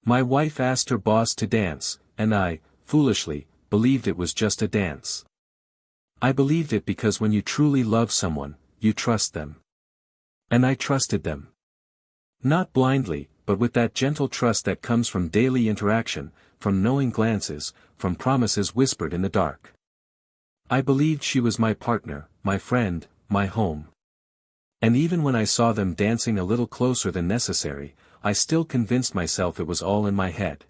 My wife asked her boss to dance, and I, foolishly, believed it was just a dance. I believed it because when you truly love someone, you trust them. And I trusted them. Not blindly, but with that gentle trust that comes from daily interaction, from knowing glances, from promises whispered in the dark. I believed she was my partner, my friend, my home. And even when I saw them dancing a little closer than necessary, I still convinced myself it was all in my head.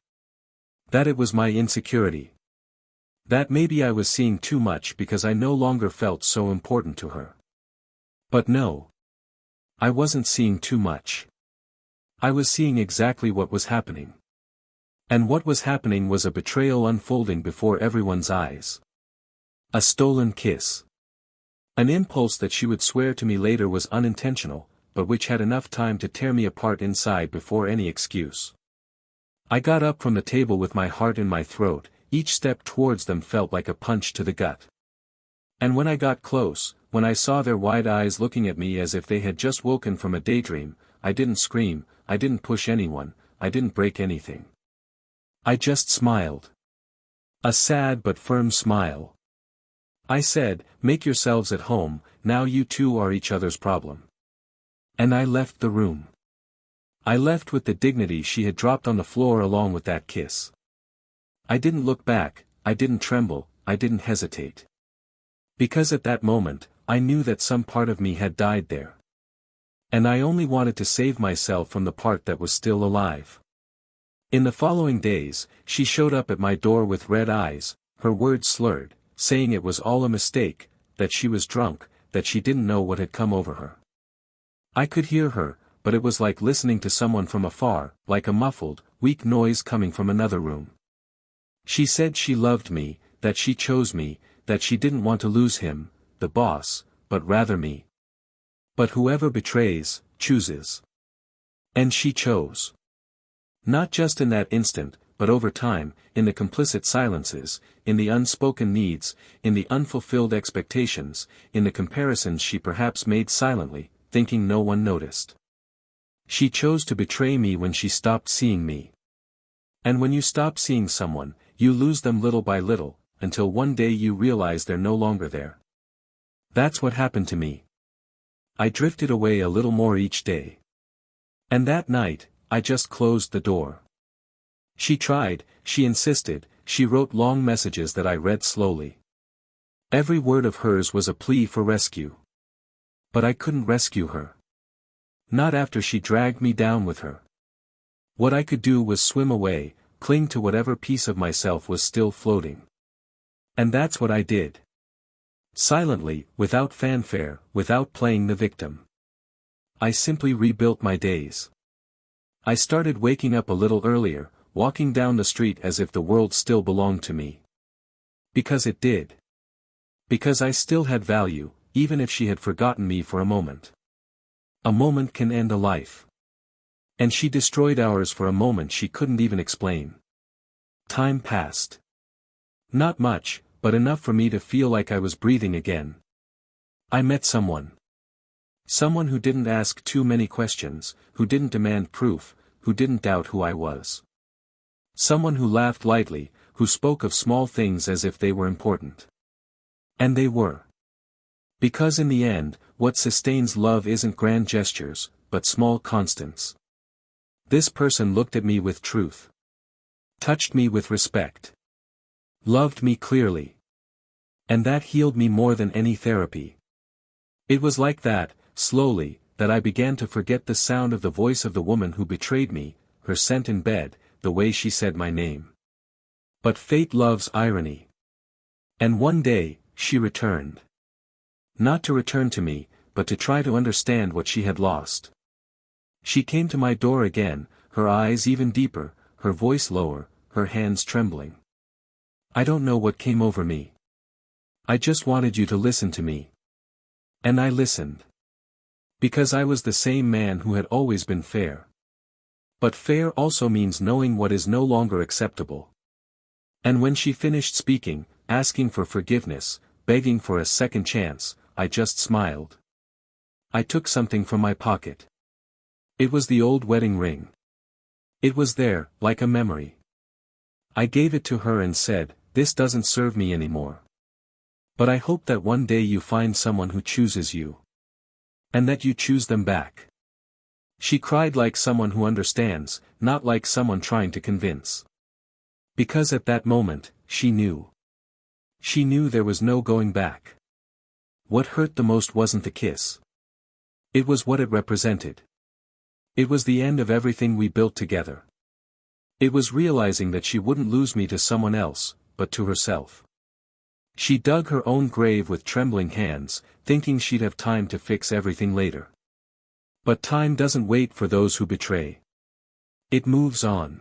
That it was my insecurity. That maybe I was seeing too much because I no longer felt so important to her. But no. I wasn't seeing too much. I was seeing exactly what was happening. And what was happening was a betrayal unfolding before everyone's eyes. A stolen kiss. An impulse that she would swear to me later was unintentional, but which had enough time to tear me apart inside before any excuse. I got up from the table with my heart in my throat, each step towards them felt like a punch to the gut. And when I got close, when I saw their wide eyes looking at me as if they had just woken from a daydream, I didn't scream, I didn't push anyone, I didn't break anything. I just smiled. A sad but firm smile. I said, "Make yourselves at home, now you two are each other's problem." And I left the room. I left with the dignity she had dropped on the floor along with that kiss. I didn't look back, I didn't tremble, I didn't hesitate. Because at that moment, I knew that some part of me had died there. And I only wanted to save myself from the part that was still alive. In the following days, she showed up at my door with red eyes, her words slurred, saying it was all a mistake, that she was drunk, that she didn't know what had come over her. I could hear her, but it was like listening to someone from afar, like a muffled, weak noise coming from another room. She said she loved me, that she chose me, that she didn't want to lose him, the boss, but rather me. But whoever betrays, chooses. And she chose. Not just in that instant, but over time, in the complicit silences, in the unspoken needs, in the unfulfilled expectations, in the comparisons she perhaps made silently, thinking no one noticed. She chose to betray me when she stopped seeing me. And when you stop seeing someone, you lose them little by little, until one day you realize they're no longer there. That's what happened to me. I drifted away a little more each day. And that night, I just closed the door. She tried, she insisted, she wrote long messages that I read slowly. Every word of hers was a plea for rescue. But I couldn't rescue her. Not after she dragged me down with her. What I could do was swim away, cling to whatever piece of myself was still floating. And that's what I did. Silently, without fanfare, without playing the victim. I simply rebuilt my days. I started waking up a little earlier, walking down the street as if the world still belonged to me. Because it did. Because I still had value, even if she had forgotten me for a moment. A moment can end a life. And she destroyed ours for a moment she couldn't even explain. Time passed. Not much, but enough for me to feel like I was breathing again. I met someone. Someone who didn't ask too many questions, who didn't demand proof, who didn't doubt who I was. Someone who laughed lightly, who spoke of small things as if they were important. And they were. Because in the end, what sustains love isn't grand gestures, but small constants. This person looked at me with truth. Touched me with respect. Loved me clearly. And that healed me more than any therapy. It was like that, slowly, that I began to forget the sound of the voice of the woman who betrayed me, her scent in bed, the way she said my name. But fate loves irony. And one day, she returned. Not to return to me, but to try to understand what she had lost. She came to my door again, her eyes even deeper, her voice lower, her hands trembling. I don't know what came over me. I just wanted you to listen to me. And I listened. Because I was the same man who had always been fair. But fair also means knowing what is no longer acceptable. And when she finished speaking, asking for forgiveness, begging for a second chance, I just smiled. I took something from my pocket. It was the old wedding ring. It was there, like a memory. I gave it to her and said, "This doesn't serve me anymore. But I hope that one day you find someone who chooses you. And that you choose them back." She cried like someone who understands, not like someone trying to convince. Because at that moment, she knew. She knew there was no going back. What hurt the most wasn't the kiss. It was what it represented. It was the end of everything we built together. It was realizing that she wouldn't lose me to someone else, but to herself. She dug her own grave with trembling hands, thinking she'd have time to fix everything later. But time doesn't wait for those who betray. It moves on.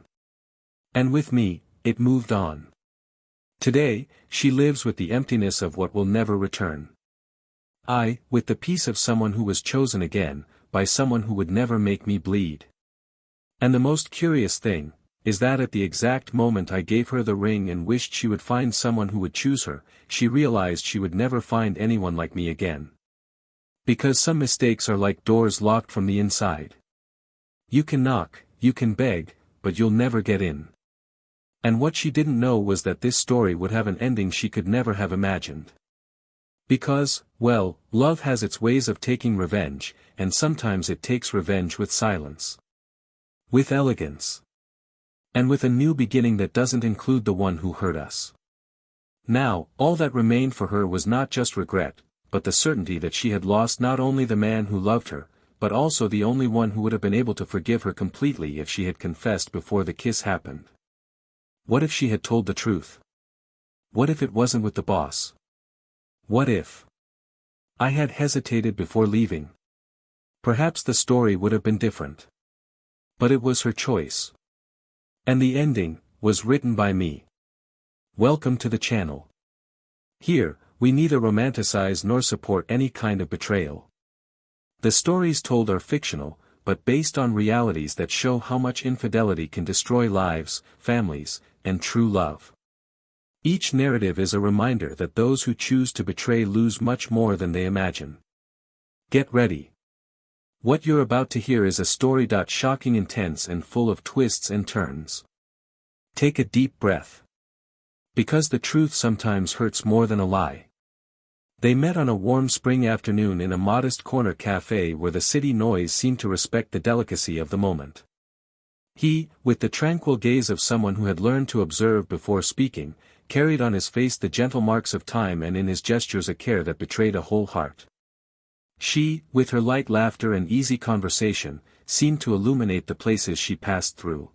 And with me, it moved on. Today, she lives with the emptiness of what will never return. I, with the peace of someone who was chosen again, by someone who would never make me bleed. And the most curious thing, is that at the exact moment I gave her the ring and wished she would find someone who would choose her, she realized she would never find anyone like me again. Because some mistakes are like doors locked from the inside. You can knock, you can beg, but you'll never get in. And what she didn't know was that this story would have an ending she could never have imagined. Because, well, love has its ways of taking revenge, and sometimes it takes revenge with silence. With elegance. And with a new beginning that doesn't include the one who hurt us. Now, all that remained for her was not just regret, but the certainty that she had lost not only the man who loved her, but also the only one who would have been able to forgive her completely if she had confessed before the kiss happened. What if she had told the truth? What if it wasn't with the boss? What if I had hesitated before leaving? Perhaps the story would have been different. But it was her choice. And the ending was written by me. Welcome to the channel. Here, we neither romanticize nor support any kind of betrayal. The stories told are fictional, but based on realities that show how much infidelity can destroy lives, families, and true love. Each narrative is a reminder that those who choose to betray lose much more than they imagine. Get ready. What you're about to hear is a story shocking, intense, and full of twists and turns. Take a deep breath. Because the truth sometimes hurts more than a lie. They met on a warm spring afternoon in a modest corner cafe where the city noise seemed to respect the delicacy of the moment. He, with the tranquil gaze of someone who had learned to observe before speaking, carried on his face the gentle marks of time and in his gestures a care that betrayed a whole heart. She, with her light laughter and easy conversation, seemed to illuminate the places she passed through.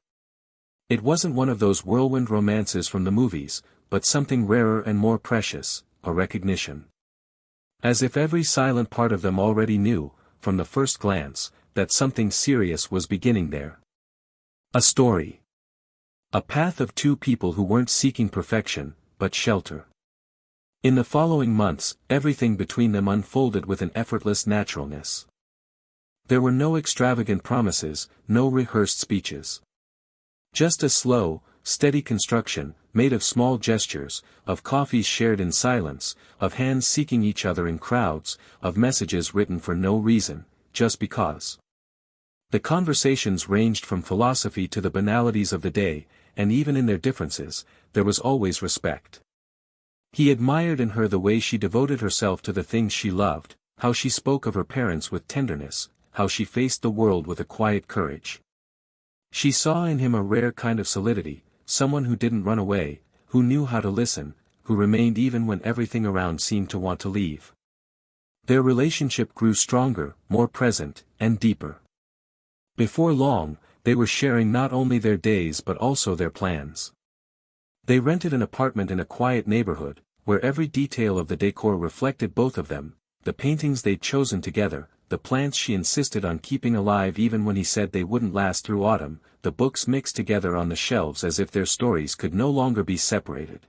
It wasn't one of those whirlwind romances from the movies, but something rarer and more precious, a recognition. As if every silent part of them already knew, from the first glance, that something serious was beginning there. A story. A path of two people who weren't seeking perfection, but shelter. In the following months, everything between them unfolded with an effortless naturalness. There were no extravagant promises, no rehearsed speeches. Just a slow, steady construction, made of small gestures, of coffees shared in silence, of hands seeking each other in crowds, of messages written for no reason, just because. The conversations ranged from philosophy to the banalities of the day, and even in their differences, there was always respect. He admired in her the way she devoted herself to the things she loved, how she spoke of her parents with tenderness, how she faced the world with a quiet courage. She saw in him a rare kind of solidity, someone who didn't run away, who knew how to listen, who remained even when everything around seemed to want to leave. Their relationship grew stronger, more present, and deeper. Before long, they were sharing not only their days but also their plans. They rented an apartment in a quiet neighborhood, where every detail of the decor reflected both of them, the paintings they'd chosen together, the plants she insisted on keeping alive even when he said they wouldn't last through autumn, the books mixed together on the shelves as if their stories could no longer be separated.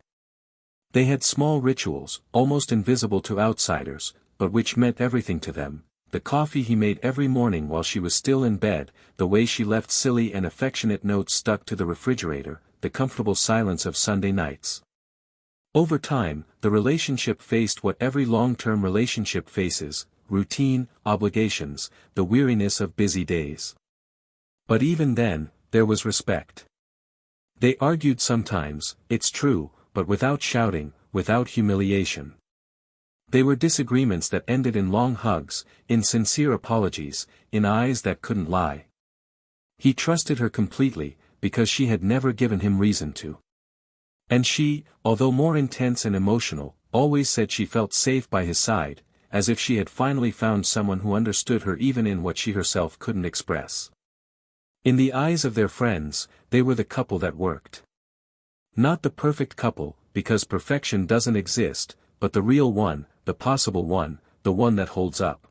They had small rituals, almost invisible to outsiders, but which meant everything to them. The coffee he made every morning while she was still in bed, the way she left silly and affectionate notes stuck to the refrigerator, the comfortable silence of Sunday nights. Over time, the relationship faced what every long-term relationship faces: routine, obligations, the weariness of busy days. But even then, there was respect. They argued sometimes, it's true, but without shouting, without humiliation. They were disagreements that ended in long hugs, in sincere apologies, in eyes that couldn't lie. He trusted her completely, because she had never given him reason to. And she, although more intense and emotional, always said she felt safe by his side, as if she had finally found someone who understood her even in what she herself couldn't express. In the eyes of their friends, they were the couple that worked. Not the perfect couple, because perfection doesn't exist, but the real one, the possible one, the one that holds up.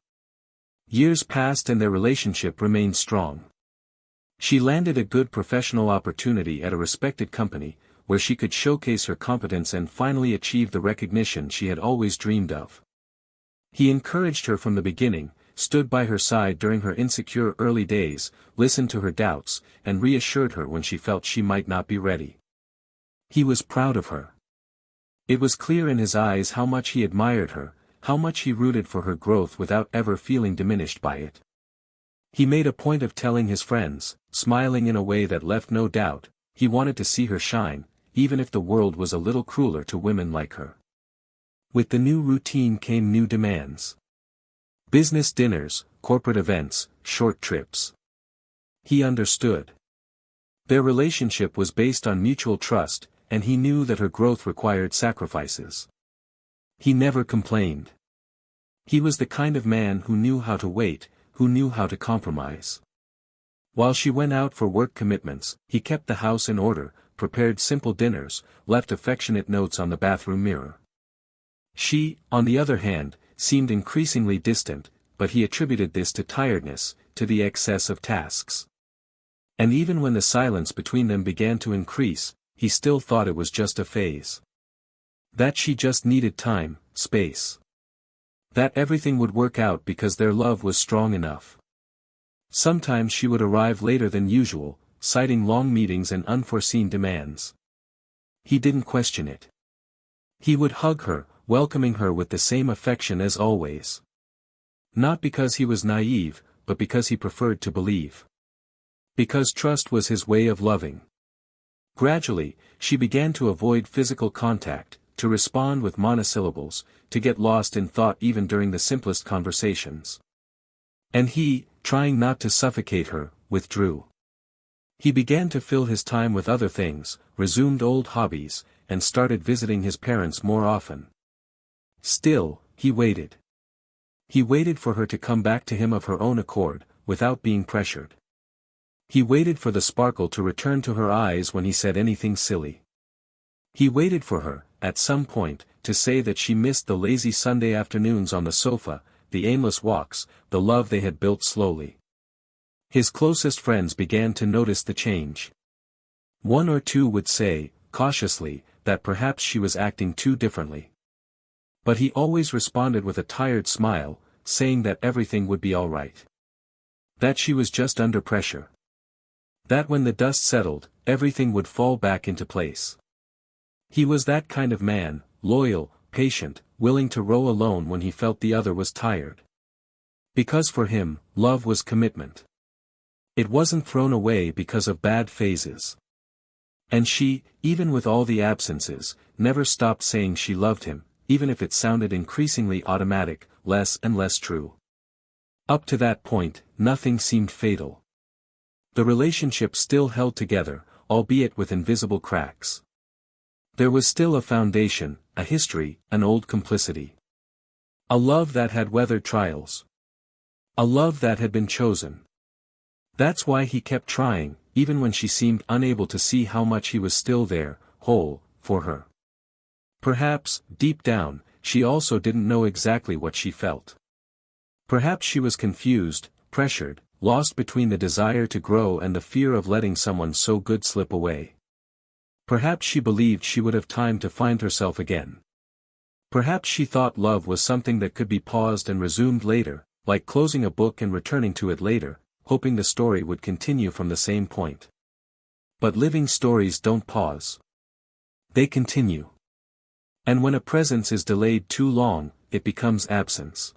Years passed and their relationship remained strong. She landed a good professional opportunity at a respected company, where she could showcase her competence and finally achieve the recognition she had always dreamed of. He encouraged her from the beginning, stood by her side during her insecure early days, listened to her doubts, and reassured her when she felt she might not be ready. He was proud of her. It was clear in his eyes how much he admired her, how much he rooted for her growth without ever feeling diminished by it. He made a point of telling his friends, smiling in a way that left no doubt, he wanted to see her shine, even if the world was a little crueler to women like her. With the new routine came new demands. Business dinners, corporate events, short trips. He understood. Their relationship was based on mutual trust, and he knew that her growth required sacrifices. He never complained. He was the kind of man who knew how to wait, who knew how to compromise. While she went out for work commitments, he kept the house in order, prepared simple dinners, left affectionate notes on the bathroom mirror. She, on the other hand, seemed increasingly distant, but he attributed this to tiredness, to the excess of tasks. And even when the silence between them began to increase, he still thought it was just a phase. That she just needed time, space. That everything would work out because their love was strong enough. Sometimes she would arrive later than usual, citing long meetings and unforeseen demands. He didn't question it. He would hug her, welcoming her with the same affection as always. Not because he was naive, but because he preferred to believe. Because trust was his way of loving. Gradually, she began to avoid physical contact, to respond with monosyllables, to get lost in thought even during the simplest conversations. And he, trying not to suffocate her, withdrew. He began to fill his time with other things, resumed old hobbies, and started visiting his parents more often. Still, he waited. He waited for her to come back to him of her own accord, without being pressured. He waited for the sparkle to return to her eyes when he said anything silly. He waited for her, at some point, to say that she missed the lazy Sunday afternoons on the sofa, the aimless walks, the love they had built slowly. His closest friends began to notice the change. One or two would say, cautiously, that perhaps she was acting too differently. But he always responded with a tired smile, saying that everything would be all right. That she was just under pressure. That when the dust settled, everything would fall back into place. He was that kind of man, loyal, patient, willing to row alone when he felt the other was tired. Because for him, love was commitment. It wasn't thrown away because of bad phases. And she, even with all the absences, never stopped saying she loved him, even if it sounded increasingly automatic, less and less true. Up to that point, nothing seemed fatal. The relationship still held together, albeit with invisible cracks. There was still a foundation, a history, an old complicity. A love that had weathered trials. A love that had been chosen. That's why he kept trying, even when she seemed unable to see how much he was still there, whole, for her. Perhaps, deep down, she also didn't know exactly what she felt. Perhaps she was confused, pressured, lost between the desire to grow and the fear of letting someone so good slip away. Perhaps she believed she would have time to find herself again. Perhaps she thought love was something that could be paused and resumed later, like closing a book and returning to it later, hoping the story would continue from the same point. But living stories don't pause. They continue. And when a presence is delayed too long, it becomes absence.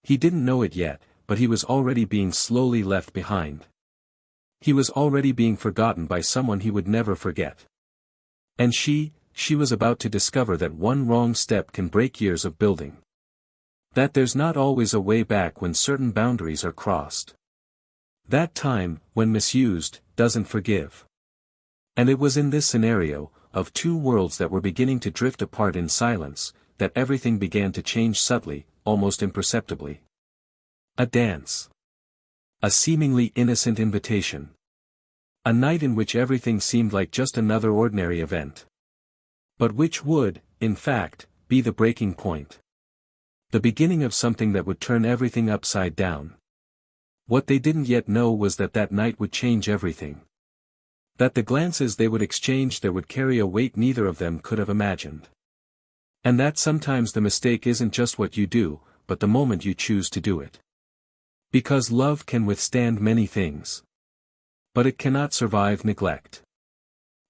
He didn't know it yet, but he was already being slowly left behind. He was already being forgotten by someone he would never forget. And she was about to discover that one wrong step can break years of building. That there's not always a way back when certain boundaries are crossed. That time, when misused, doesn't forgive. And it was in this scenario, of two worlds that were beginning to drift apart in silence, that everything began to change subtly, almost imperceptibly. A dance. A seemingly innocent invitation. A night in which everything seemed like just another ordinary event. But which would, in fact, be the breaking point. The beginning of something that would turn everything upside down. What they didn't yet know was that that night would change everything. That the glances they would exchange there would carry a weight neither of them could have imagined. And that sometimes the mistake isn't just what you do, but the moment you choose to do it. Because love can withstand many things. But it cannot survive neglect.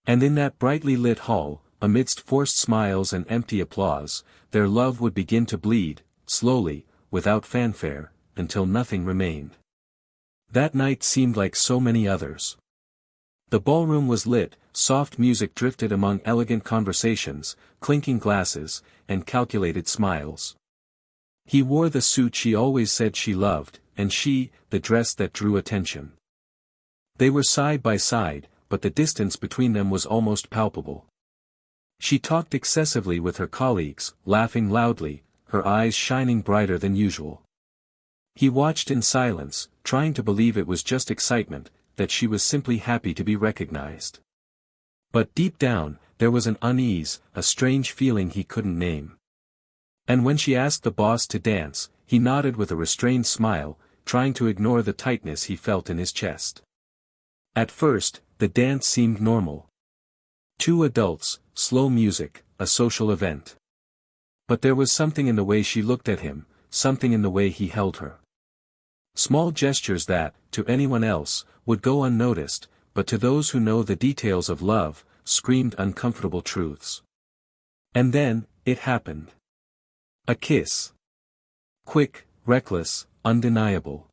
And in that brightly lit hall, amidst forced smiles and empty applause, their love would begin to bleed, slowly, without fanfare, until nothing remained. That night seemed like so many others. The ballroom was lit, soft music drifted among elegant conversations, clinking glasses, and calculated smiles. He wore the suit she always said she loved, and she, the dress that drew attention. They were side by side, but the distance between them was almost palpable. She talked excessively with her colleagues, laughing loudly, her eyes shining brighter than usual. He watched in silence, trying to believe it was just excitement, that she was simply happy to be recognized. But deep down, there was an unease, a strange feeling he couldn't name. And when she asked the boss to dance, he nodded with a restrained smile, trying to ignore the tightness he felt in his chest. At first, the dance seemed normal. Two adults, slow music, a social event. But there was something in the way she looked at him, something in the way he held her. Small gestures that, to anyone else, would go unnoticed, but to those who know the details of love, screamed uncomfortable truths. And then, it happened. A kiss. Quick, reckless, undeniable.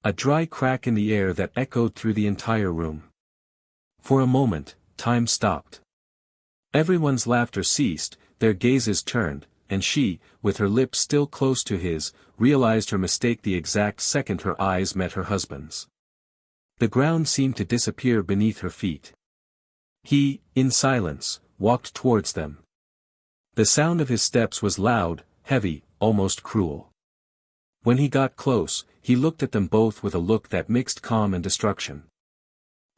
A dry crack in the air that echoed through the entire room. For a moment, time stopped. Everyone's laughter ceased, their gazes turned, and she, with her lips still close to his, realized her mistake the exact second her eyes met her husband's. The ground seemed to disappear beneath her feet. He, in silence, walked towards them. The sound of his steps was loud, heavy, almost cruel. When he got close, he looked at them both with a look that mixed calm and destruction.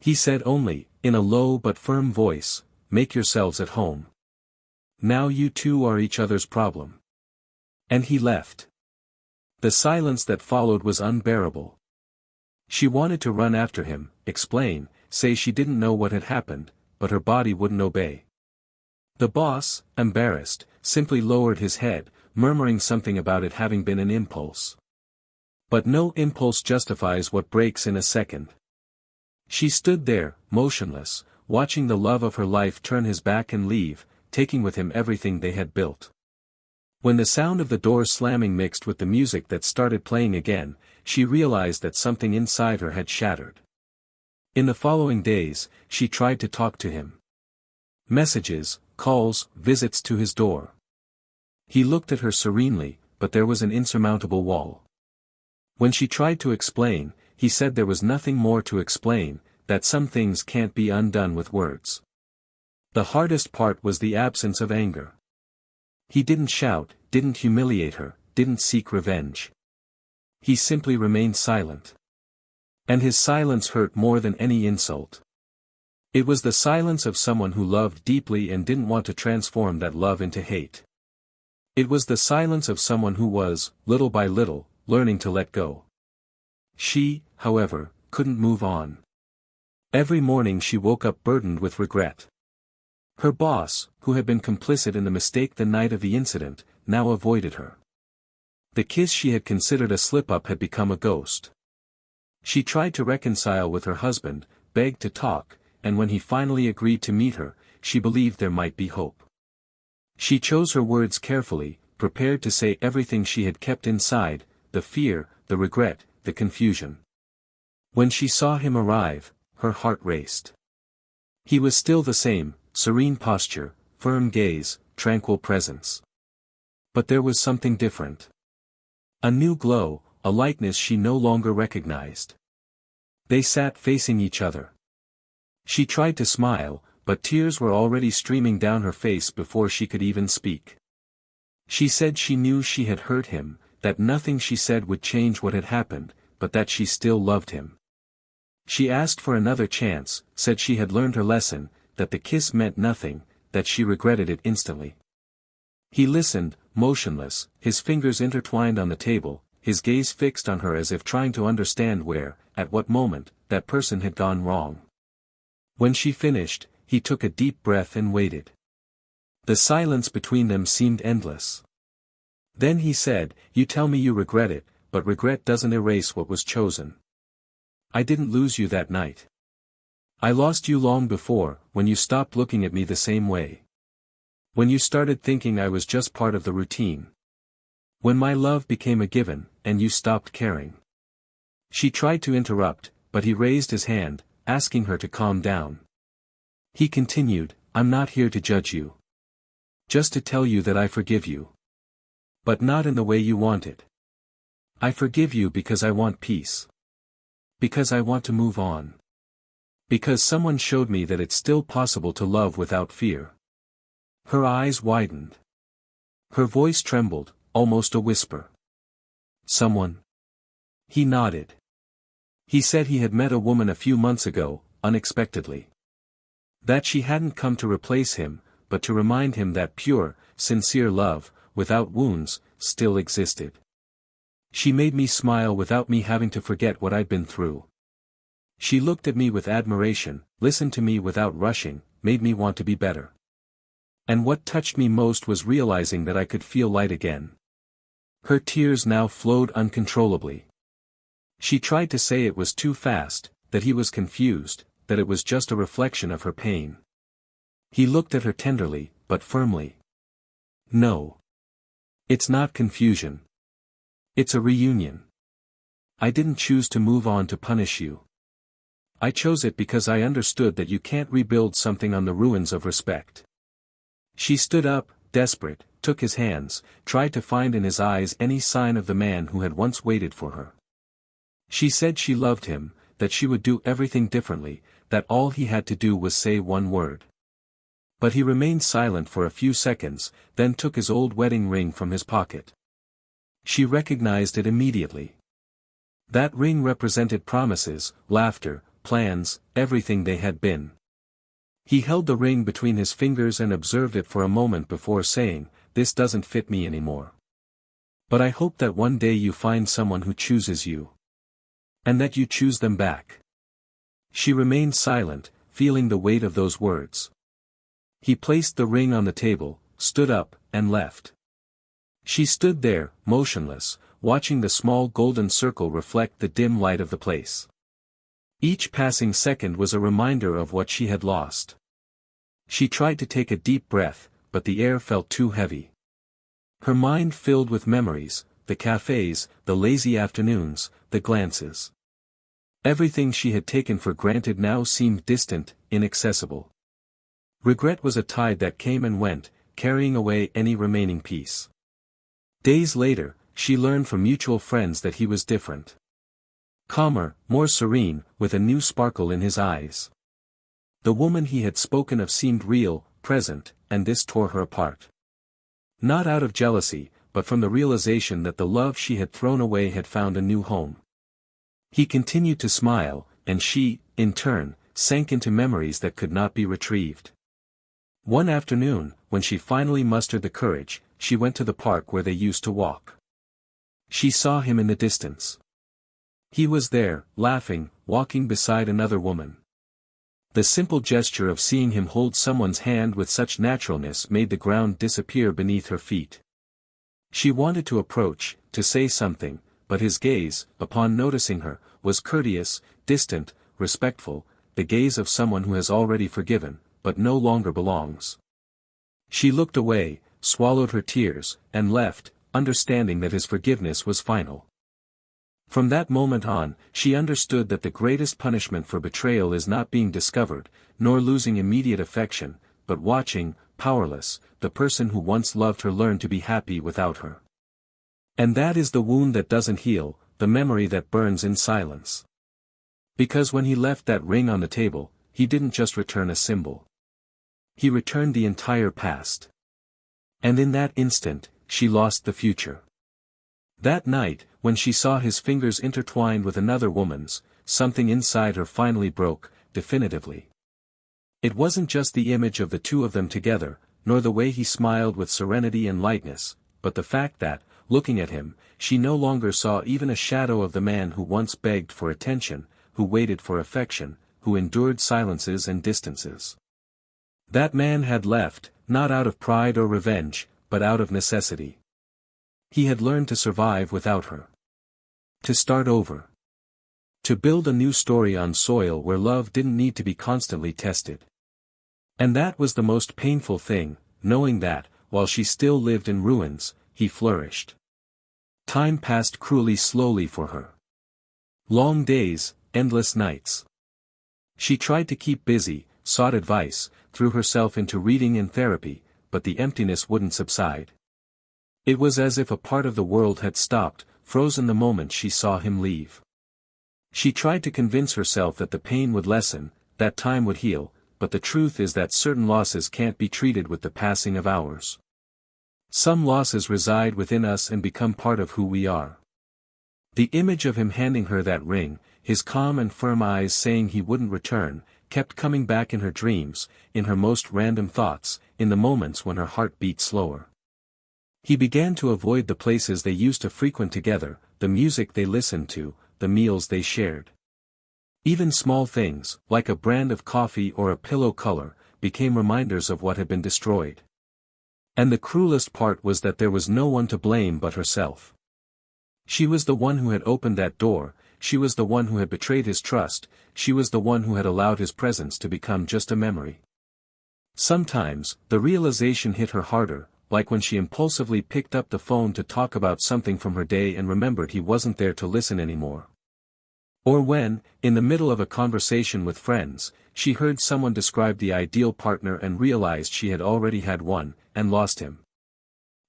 He said only, in a low but firm voice, "Make yourselves at home. Now you two are each other's problem." And he left. The silence that followed was unbearable. She wanted to run after him, explain, say she didn't know what had happened, but her body wouldn't obey. The boss, embarrassed, simply lowered his head, murmuring something about it having been an impulse. But no impulse justifies what breaks in a second. She stood there, motionless, watching the love of her life turn his back and leave, taking with him everything they had built. When the sound of the door slamming mixed with the music that started playing again, she realized that something inside her had shattered. In the following days, she tried to talk to him. Messages, calls, visits to his door. He looked at her serenely, but there was an insurmountable wall. When she tried to explain, he said there was nothing more to explain, that some things can't be undone with words. The hardest part was the absence of anger. He didn't shout, didn't humiliate her, didn't seek revenge. He simply remained silent. And his silence hurt more than any insult. It was the silence of someone who loved deeply and didn't want to transform that love into hate. It was the silence of someone who was, little by little, learning to let go. She, however, couldn't move on. Every morning she woke up burdened with regret. Her boss, who had been complicit in the mistake the night of the incident, now avoided her. The kiss she had considered a slip-up had become a ghost. She tried to reconcile with her husband, begged to talk, and when he finally agreed to meet her, she believed there might be hope. She chose her words carefully, prepared to say everything she had kept inside, the fear, the regret, the confusion. When she saw him arrive, her heart raced. He was still the same, serene posture, firm gaze, tranquil presence. But there was something different. A new glow, a lightness she no longer recognized. They sat facing each other. She tried to smile, but tears were already streaming down her face before she could even speak. She said she knew she had hurt him, that nothing she said would change what had happened, but that she still loved him. She asked for another chance, said she had learned her lesson, that the kiss meant nothing, that she regretted it instantly. He listened, motionless, his fingers intertwined on the table, his gaze fixed on her as if trying to understand where, at what moment, that person had gone wrong. When she finished, he took a deep breath and waited. The silence between them seemed endless. Then he said, "You tell me you regret it, but regret doesn't erase what was chosen. I didn't lose you that night. I lost you long before, when you stopped looking at me the same way. When you started thinking I was just part of the routine. When my love became a given, and you stopped caring." She tried to interrupt, but he raised his hand, asking her to calm down. He continued, "I'm not here to judge you. Just to tell you that I forgive you. But not in the way you want it. I forgive you because I want peace. Because I want to move on. Because someone showed me that it's still possible to love without fear." Her eyes widened. Her voice trembled, almost a whisper. "Someone?" He nodded. He said he had met a woman a few months ago, unexpectedly. That she hadn't come to replace him, but to remind him that pure, sincere love, without wounds, still existed. She made me smile without me having to forget what I'd been through. She looked at me with admiration, listened to me without rushing, made me want to be better. And what touched me most was realizing that I could feel light again. Her tears now flowed uncontrollably. She tried to say it was too fast, that he was confused, that it was just a reflection of her pain. He looked at her tenderly, but firmly. "No. It's not confusion. It's a reunion. I didn't choose to move on to punish you. I chose it because I understood that you can't rebuild something on the ruins of respect." She stood up, desperate, took his hands, tried to find in his eyes any sign of the man who had once waited for her. She said she loved him, that she would do everything differently, that all he had to do was say one word. But he remained silent for a few seconds, then took his old wedding ring from his pocket. She recognized it immediately. That ring represented promises, laughter, plans, everything they had been. He held the ring between his fingers and observed it for a moment before saying, "This doesn't fit me anymore. But I hope that one day you find someone who chooses you. And that you choose them back." She remained silent, feeling the weight of those words. He placed the ring on the table, stood up, and left. She stood there, motionless, watching the small golden circle reflect the dim light of the place. Each passing second was a reminder of what she had lost. She tried to take a deep breath, but the air felt too heavy. Her mind filled with memories, the cafes, the lazy afternoons, the glances. Everything she had taken for granted now seemed distant, inaccessible. Regret was a tide that came and went, carrying away any remaining peace. Days later, she learned from mutual friends that he was different. Calmer, more serene, with a new sparkle in his eyes. The woman he had spoken of seemed real, present, and this tore her apart. Not out of jealousy, but from the realization that the love she had thrown away had found a new home. He continued to smile, and she, in turn, sank into memories that could not be retrieved. One afternoon, when she finally mustered the courage, she went to the park where they used to walk. She saw him in the distance. He was there, laughing, walking beside another woman. The simple gesture of seeing him hold someone's hand with such naturalness made the ground disappear beneath her feet. She wanted to approach, to say something, but his gaze, upon noticing her, was courteous, distant, respectful, the gaze of someone who has already forgiven, but no longer belongs. She looked away, swallowed her tears, and left, understanding that his forgiveness was final. From that moment on, she understood that the greatest punishment for betrayal is not being discovered, nor losing immediate affection, but watching, powerless, the person who once loved her learn to be happy without her. And that is the wound that doesn't heal, the memory that burns in silence. Because when he left that ring on the table, he didn't just return a symbol. He returned the entire past. And in that instant, she lost the future. That night, when she saw his fingers intertwined with another woman's, something inside her finally broke, definitively. It wasn't just the image of the two of them together, nor the way he smiled with serenity and lightness, but the fact that, looking at him, she no longer saw even a shadow of the man who once begged for attention, who waited for affection, who endured silences and distances. That man had left, not out of pride or revenge, but out of necessity. He had learned to survive without her. To start over. To build a new story on soil where love didn't need to be constantly tested. And that was the most painful thing, knowing that, while she still lived in ruins, he flourished. Time passed cruelly slowly for her. Long days, endless nights. She tried to keep busy, sought advice, threw herself into reading and therapy, but the emptiness wouldn't subside. It was as if a part of the world had stopped, frozen the moment she saw him leave. She tried to convince herself that the pain would lessen, that time would heal, but the truth is that certain losses can't be treated with the passing of hours. Some losses reside within us and become part of who we are. The image of him handing her that ring, his calm and firm eyes saying he wouldn't return, kept coming back in her dreams, in her most random thoughts, in the moments when her heart beat slower. He began to avoid the places they used to frequent together, the music they listened to, the meals they shared. Even small things, like a brand of coffee or a pillow color, became reminders of what had been destroyed. And the cruelest part was that there was no one to blame but herself. She was the one who had opened that door, she was the one who had betrayed his trust, she was the one who had allowed his presence to become just a memory. Sometimes, the realization hit her harder, like when she impulsively picked up the phone to talk about something from her day and remembered he wasn't there to listen anymore. Or when, in the middle of a conversation with friends, she heard someone describe the ideal partner and realized she had already had one, and lost him.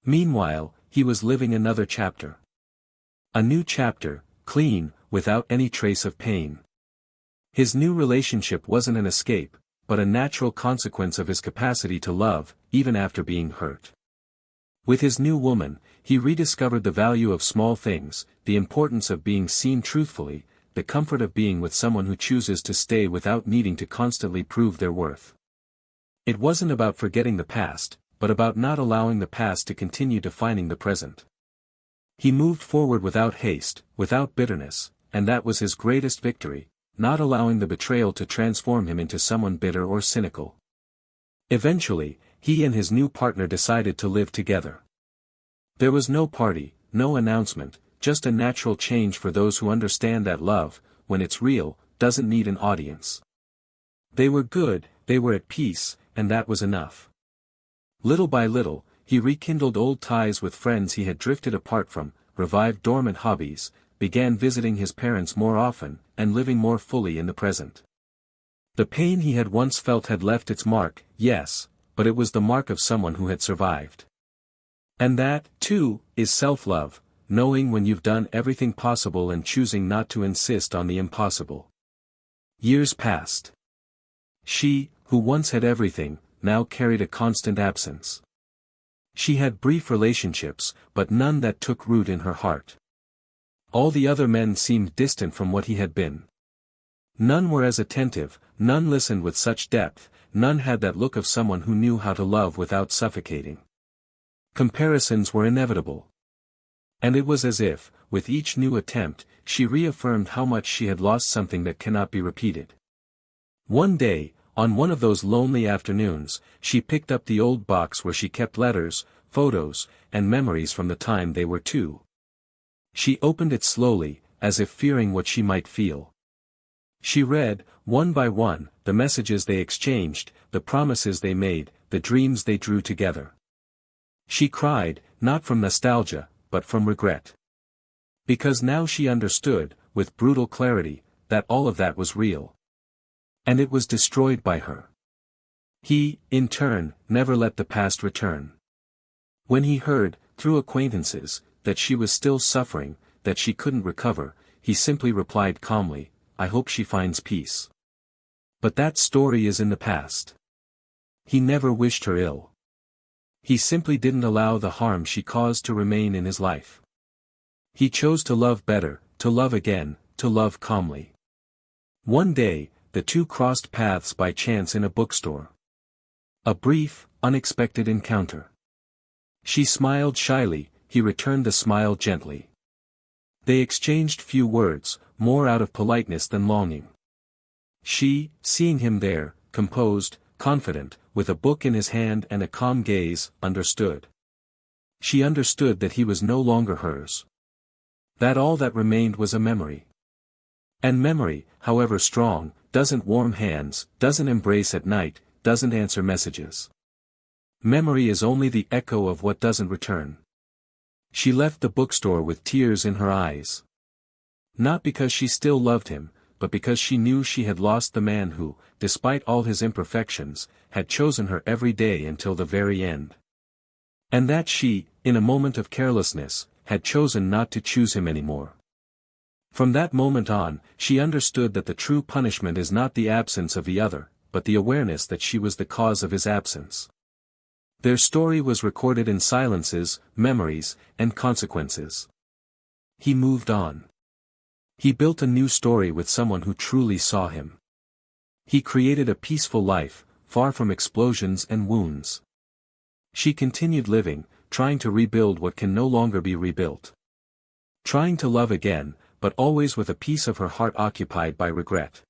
Meanwhile, he was living another chapter. A new chapter, clean, without any trace of pain. His new relationship wasn't an escape, but a natural consequence of his capacity to love, even after being hurt. With his new woman, he rediscovered the value of small things, the importance of being seen truthfully, the comfort of being with someone who chooses to stay without needing to constantly prove their worth. It wasn't about forgetting the past, but about not allowing the past to continue defining the present. He moved forward without haste, without bitterness, and that was his greatest victory, not allowing the betrayal to transform him into someone bitter or cynical. Eventually, he and his new partner decided to live together. There was no party, no announcement, just a natural change for those who understand that love, when it's real, doesn't need an audience. They were good, they were at peace, and that was enough. Little by little, he rekindled old ties with friends he had drifted apart from, revived dormant hobbies, began visiting his parents more often, and living more fully in the present. The pain he had once felt had left its mark, yes, but it was the mark of someone who had survived. And that, too, is self-love, knowing when you've done everything possible and choosing not to insist on the impossible. Years passed. She, who once had everything, now carried a constant absence. She had brief relationships, but none that took root in her heart. All the other men seemed distant from what he had been. None were as attentive, none listened with such depth, none had that look of someone who knew how to love without suffocating. Comparisons were inevitable. And it was as if, with each new attempt, she reaffirmed how much she had lost something that cannot be repeated. One day, on one of those lonely afternoons, she picked up the old box where she kept letters, photos, and memories from the time they were two. She opened it slowly, as if fearing what she might feel. She read, one by one, the messages they exchanged, the promises they made, the dreams they drew together. She cried, not from nostalgia, but from regret. Because now she understood, with brutal clarity, that all of that was real. And it was destroyed by her. He, in turn, never let the past return. When he heard, through acquaintances, that she was still suffering, that she couldn't recover, he simply replied calmly, "I hope she finds peace." But that story is in the past. He never wished her ill. He simply didn't allow the harm she caused to remain in his life. He chose to love better, to love again, to love calmly. One day, the two crossed paths by chance in a bookstore. A brief, unexpected encounter. She smiled shyly, he returned the smile gently. They exchanged few words, more out of politeness than longing. She, seeing him there, composed, confident, with a book in his hand and a calm gaze, understood. She understood that he was no longer hers. That all that remained was a memory. And memory, however strong, doesn't warm hands, doesn't embrace at night, doesn't answer messages. Memory is only the echo of what doesn't return. She left the bookstore with tears in her eyes. Not because she still loved him, but because she knew she had lost the man who, despite all his imperfections, had chosen her every day until the very end. And that she, in a moment of carelessness, had chosen not to choose him anymore. From that moment on, she understood that the true punishment is not the absence of the other, but the awareness that she was the cause of his absence. Their story was recorded in silences, memories, and consequences. He moved on. He built a new story with someone who truly saw him. He created a peaceful life, far from explosions and wounds. She continued living, trying to rebuild what can no longer be rebuilt. Trying to love again, but always with a piece of her heart occupied by regret.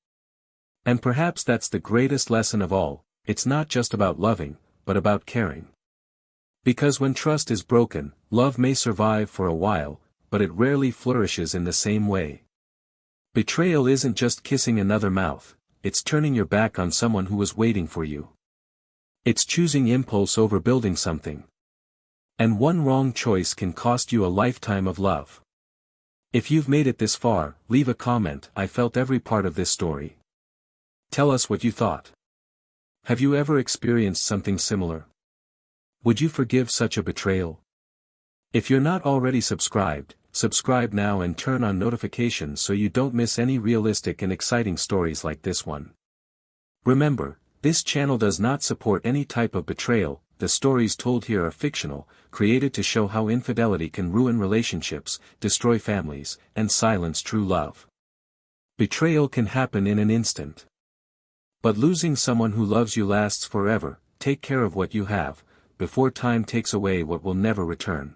And perhaps that's the greatest lesson of all, it's not just about loving, but about caring. Because when trust is broken, love may survive for a while, but it rarely flourishes in the same way. Betrayal isn't just kissing another mouth, it's turning your back on someone who was waiting for you. It's choosing impulse over building something. And one wrong choice can cost you a lifetime of love. If you've made it this far, leave a comment. I felt every part of this story. Tell us what you thought. Have you ever experienced something similar? Would you forgive such a betrayal? If you're not already subscribed, subscribe now and turn on notifications so you don't miss any realistic and exciting stories like this one. Remember, this channel does not support any type of betrayal. The stories told here are fictional, created to show how infidelity can ruin relationships, destroy families, and silence true love. Betrayal can happen in an instant. But losing someone who loves you lasts forever. Take care of what you have, before time takes away what will never return.